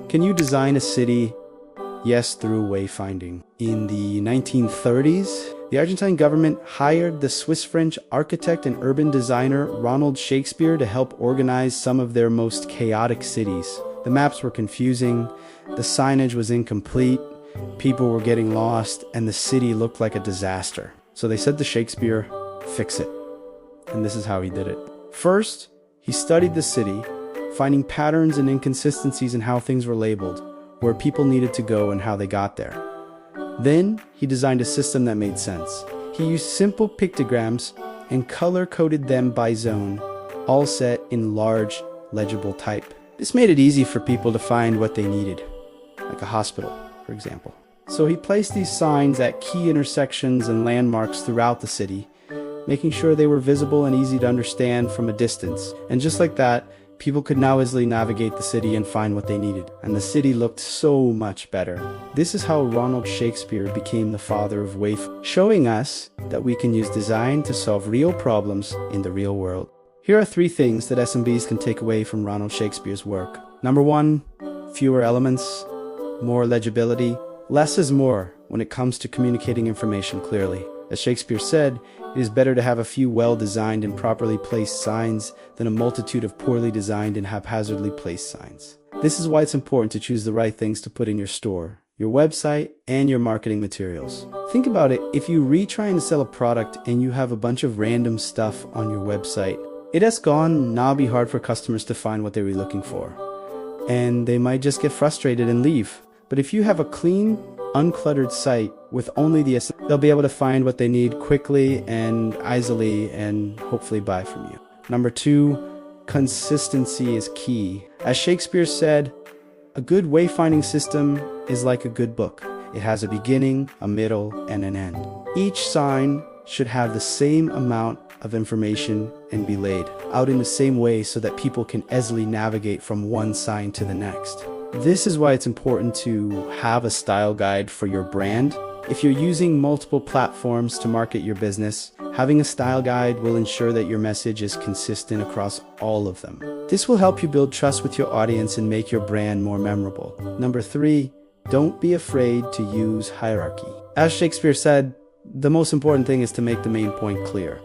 Can you design a city? Yes, through wayfinding. In the 1930s, the Argentine government hired the Swiss-French architect and urban designer Ronald Shakespeare to help organize some of their most chaotic cities. The maps were confusing, the signage was incomplete, people were getting lost, and the city looked like a disaster. So they said to Shakespeare, fix it. And this is how he did it. First, he studied the city, finding patterns and inconsistencies in how things were labeled, where people needed to go and how they got there. Then, he designed a system that made sense. He used simple pictograms and color-coded them by zone, all set in large, legible type. This made it easy for people to find what they needed, like a hospital, for example. So he placed these signs at key intersections and landmarks throughout the city, making sure they were visible and easy to understand from a distance. And just like that, people could now easily navigate the city and find what they needed. And the city looked so much better. This is how Ronald Shakespeare became the father of wayfinding, showing us that we can use design to solve real problems in the real world. Here are 3 things that SMBs can take away from Ronald Shakespeare's work. Number 1, fewer elements, more legibility. Less is more when it comes to communicating information clearly. As Shakespeare said, it is better to have a few well-designed and properly placed signs than a multitude of poorly designed and haphazardly placed signs. This is why it's important to choose the right things to put in your store, your website, and your marketing materials. Think about it, if you trying to sell a product and you have a bunch of random stuff on your website, it has gone now be hard for customers to find what they were looking for. And they might just get frustrated and leave. But if you have a clean, uncluttered site with only the essentials, they'll be able to find what they need quickly and easily and hopefully buy from you. Number 2, consistency is key. As Shakespeare said, a good wayfinding system is like a good book. It has a beginning, a middle, and an end. Each sign should have the same amount of information and be laid out in the same way so that people can easily navigate from one sign to the next. This is why it's important to have a style guide for your brand. If you're using multiple platforms to market your business, having a style guide will ensure that your message is consistent across all of them. This will help you build trust with your audience and make your brand more memorable. Number 3, don't be afraid to use hierarchy. As Shakespeare said, the most important thing is to make the main point clear.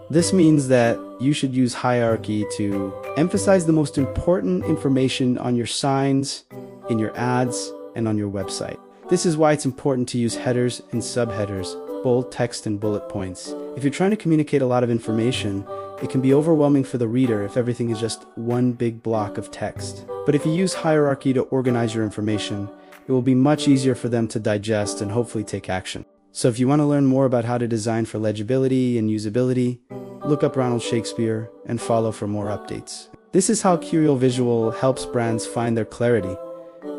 This means that you should use hierarchy to emphasize the most important information on your signs, in your ads, and on your website. This is why it's important to use headers and subheaders, bold text and bullet points. If you're trying to communicate a lot of information, it can be overwhelming for the reader if everything is just one big block of text. But if you use hierarchy to organize your information, it will be much easier for them to digest and hopefully take action. So if you want to learn more about how to design for legibility and usability, look up Ronald Shakespeare and follow for more updates. This is how Curiel Visual helps brands find their clarity.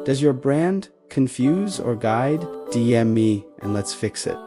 Does your brand confuse or guide? DM me and let's fix it.